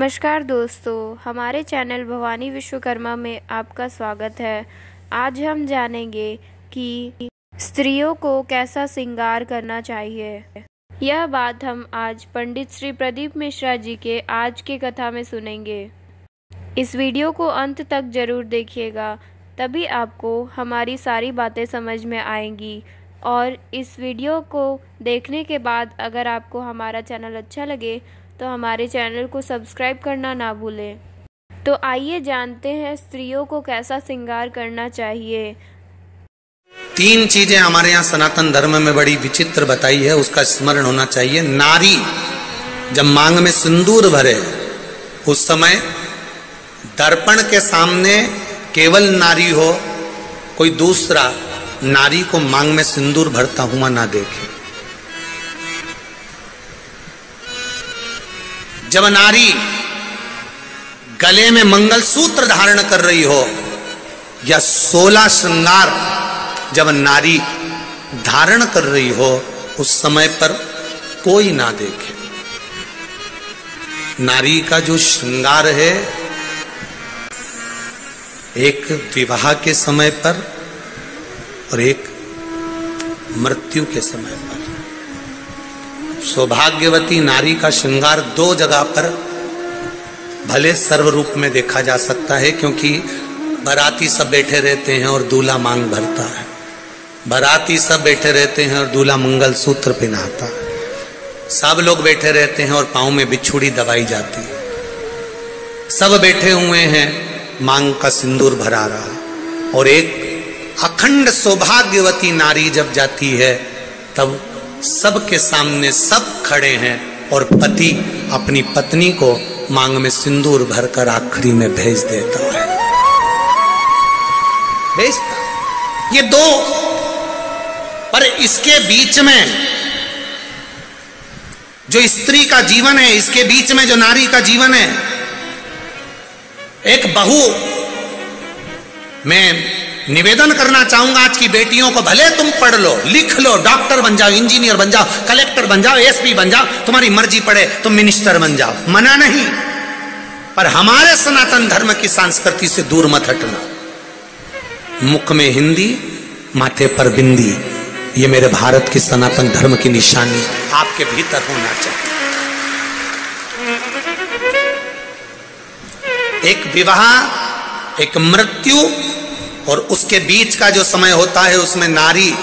नमस्कार दोस्तों, हमारे चैनल भवानी विश्वकर्मा में आपका स्वागत है। आज हम जानेंगे कि स्त्रियों को कैसा श्रृंगार करना चाहिए। यह बात हम आज पंडित श्री प्रदीप मिश्रा जी के आज की कथा में सुनेंगे। इस वीडियो को अंत तक जरूर देखिएगा, तभी आपको हमारी सारी बातें समझ में आएंगी। और इस वीडियो को देखने के बाद अगर आपको हमारा चैनल अच्छा लगे तो हमारे चैनल को सब्सक्राइब करना ना भूलें। तो आइए जानते हैं स्त्रियों को कैसा श्रृंगार करना चाहिए। 3 चीजें हमारे यहाँ सनातन धर्म में बड़ी विचित्र बताई है, उसका स्मरण होना चाहिए। नारी जब मांग में सिंदूर भरे उस समय दर्पण के सामने केवल नारी हो, कोई दूसरा नारी को मांग में सिंदूर भरता हुआ ना देखे। जब नारी गले में मंगलसूत्र धारण कर रही हो या 16 श्रृंगार जब नारी धारण कर रही हो, उस समय पर कोई ना देखे। नारी का जो श्रृंगार है, एक विवाह के समय पर और एक मृत्यु के समय पर। सौभाग्यवती नारी का श्रृंगार 2 जगह पर भले सर्व रूप में देखा जा सकता है, क्योंकि बाराती सब बैठे रहते हैं और दूल्हा मांग भरता है। बाराती सब बैठे रहते हैं और दूल्हा मंगलसूत्र पहनाता है। सब लोग बैठे रहते हैं और पांव में बिछुड़ी दबाई जाती है। सब बैठे हुए हैं, मांग का सिंदूर भरा रहा। और एक अखंड सौभाग्यवती नारी जब जाती है, तब सबके सामने सब खड़े हैं और पति अपनी पत्नी को मांग में सिंदूर भरकर आखिरी में भेज देता है। भेजता ये 2, पर इसके बीच में जो स्त्री का जीवन है, इसके बीच में जो नारी का जीवन है, एक बहू, मैं निवेदन करना चाहूंगा आज की बेटियों को, भले तुम पढ़ लो, लिख लो, डॉक्टर बन जाओ, इंजीनियर बन जाओ, कलेक्टर बन जाओ, एसपी बन जाओ, तुम्हारी मर्जी पड़े तुम मिनिस्टर बन जाओ, मना नहीं, पर हमारे सनातन धर्म की संस्कृति से दूर मत हटना। मुख में हिंदी, माथे पर बिंदी, ये मेरे भारत की सनातन धर्म की निशानी आपके भीतर होना चाहिए। एक विवाह, एक मृत्यु और उसके बीच का जो समय होता है, उसमें नारी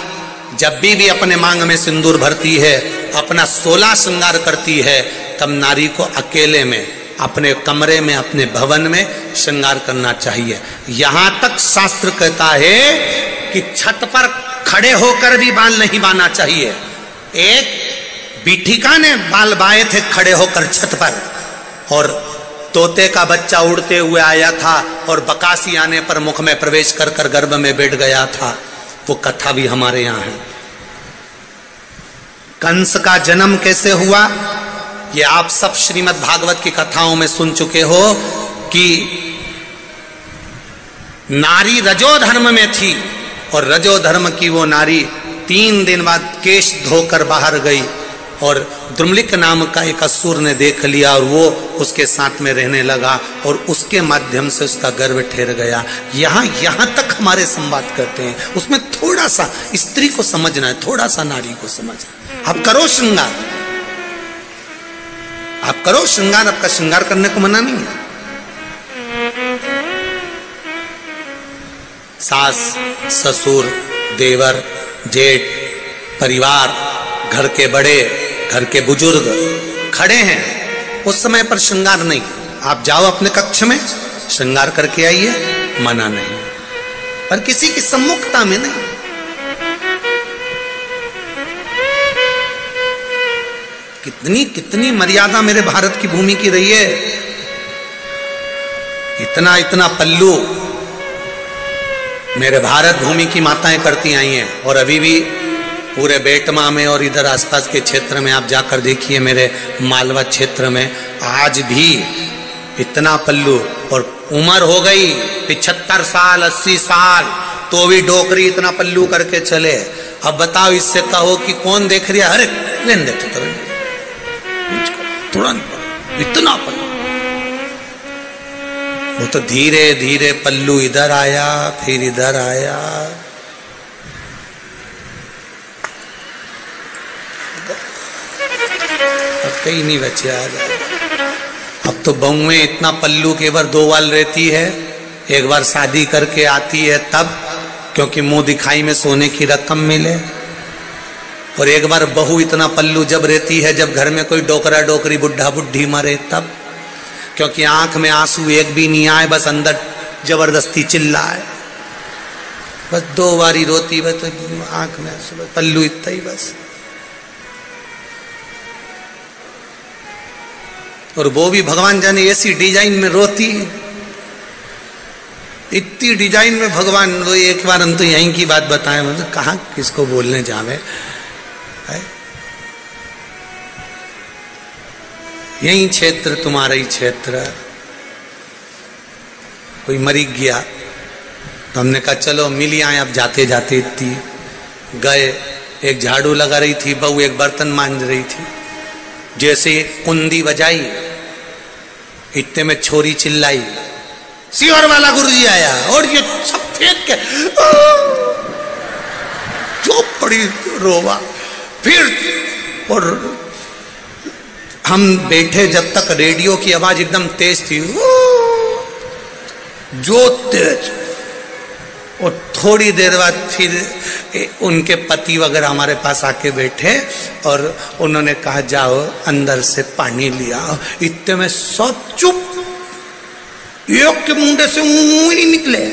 जब भी अपने मांग में सिंदूर भरती है, अपना 16 श्रृंगार करती है, तब नारी को अकेले में अपने कमरे में, अपने भवन में श्रृंगार करना चाहिए। यहां तक शास्त्र कहता है कि छत पर खड़े होकर भी बाल नहीं बांधना चाहिए। एक बीठिका ने बाल बाए थे खड़े होकर छत पर, और तोते का बच्चा उड़ते हुए आया था और बकासी आने पर मुख में प्रवेश कर कर गर्भ में बैठ गया था। वो कथा भी हमारे यहाँ है। कंस का जन्म कैसे हुआ, ये आप सब श्रीमद् भागवत की कथाओं में सुन चुके हो कि नारी रजोधर्म में थी और रजोधर्म की वो नारी 3 दिन बाद केश धोकर बाहर गई और द्रुमलिक नाम का एक असुर ने देख लिया और वो उसके साथ में रहने लगा और उसके माध्यम से उसका गर्भ ठहर गया। यहां तक हमारे संवाद करते हैं, उसमें थोड़ा सा स्त्री को समझना है, थोड़ा सा नारी को समझना। आप करो श्रृंगार, आप करो श्रृंगार, आपका श्रृंगार करने को मना नहीं है। सास, ससुर, देवर, जेठ, परिवार, घर के बड़े, घर के बुजुर्ग खड़े हैं, उस समय पर श्रृंगार नहीं। आप जाओ अपने कक्ष में, श्रृंगार करके आइए, मना नहीं, पर किसी की सम्मुखता में नहीं। कितनी कितनी मर्यादा मेरे भारत की भूमि की रही है। इतना इतना पल्लू मेरे भारत भूमि की माताएं करती आई हैं, और अभी भी पूरे बेटमा में और इधर आसपास के क्षेत्र में आप जाकर देखिए, मेरे मालवा क्षेत्र में आज भी इतना पल्लू। और उम्र हो गई 75 साल 80 साल, तो भी डोकरी इतना पल्लू करके चले। अब बताओ, इससे कहो कि कौन देख रही है, अरे लेन देते तुरंत तुरंत इतना पल्लू। वो तो धीरे धीरे पल्लू इधर आया, फिर इधर आया। अब कहीं नहीं बचे आ जाए। अब तो बहुएं इतना पल्लू के बार 2 वाल रहती है, एक बार शादी करके आती है तब, क्योंकि मुंह दिखाई में सोने की रकम मिले। और एक बार बहू इतना पल्लू जब रहती है जब घर में कोई डोकरा डोकरी बुढ़ा बुढ़ी मरे तब, क्योंकि आंख में आंसू एक भी नहीं आए, बस अंदर जबरदस्ती चिल्लाए। बस 2 बारी रोती, बस आंख में आंसू, पल्लू इतना ही बस। और वो भी भगवान जाने ऐसी डिजाइन में रोती, इतनी डिजाइन में भगवान। वो एक बार हम तो यहीं की बात बताएं, मतलब कहाँ किसको बोलने जावे, यही क्षेत्र तुम्हारा ही क्षेत्र। कोई मरी गया तो हमने कहा चलो मिल आए। अब जाते जाते इतनी गए, एक झाड़ू लगा रही थी बहू, एक बर्तन मांज रही थी। जैसे कुंदी बजाई इतने में छोरी चिल्लाई, सीवर वाला गुरुजी आया, और ये सब फेंक के जो पड़ी रोवा। फिर और हम बैठे जब तक रेडियो की आवाज एकदम तेज थी, जो तेज। और थोड़ी देर बाद फिर उनके पति वगैरह हमारे पास आके बैठे और उन्होंने कहा जाओ अंदर से पानी लिया। इतने में सब चुप, एक के मुंडे से मुंह नहीं निकले।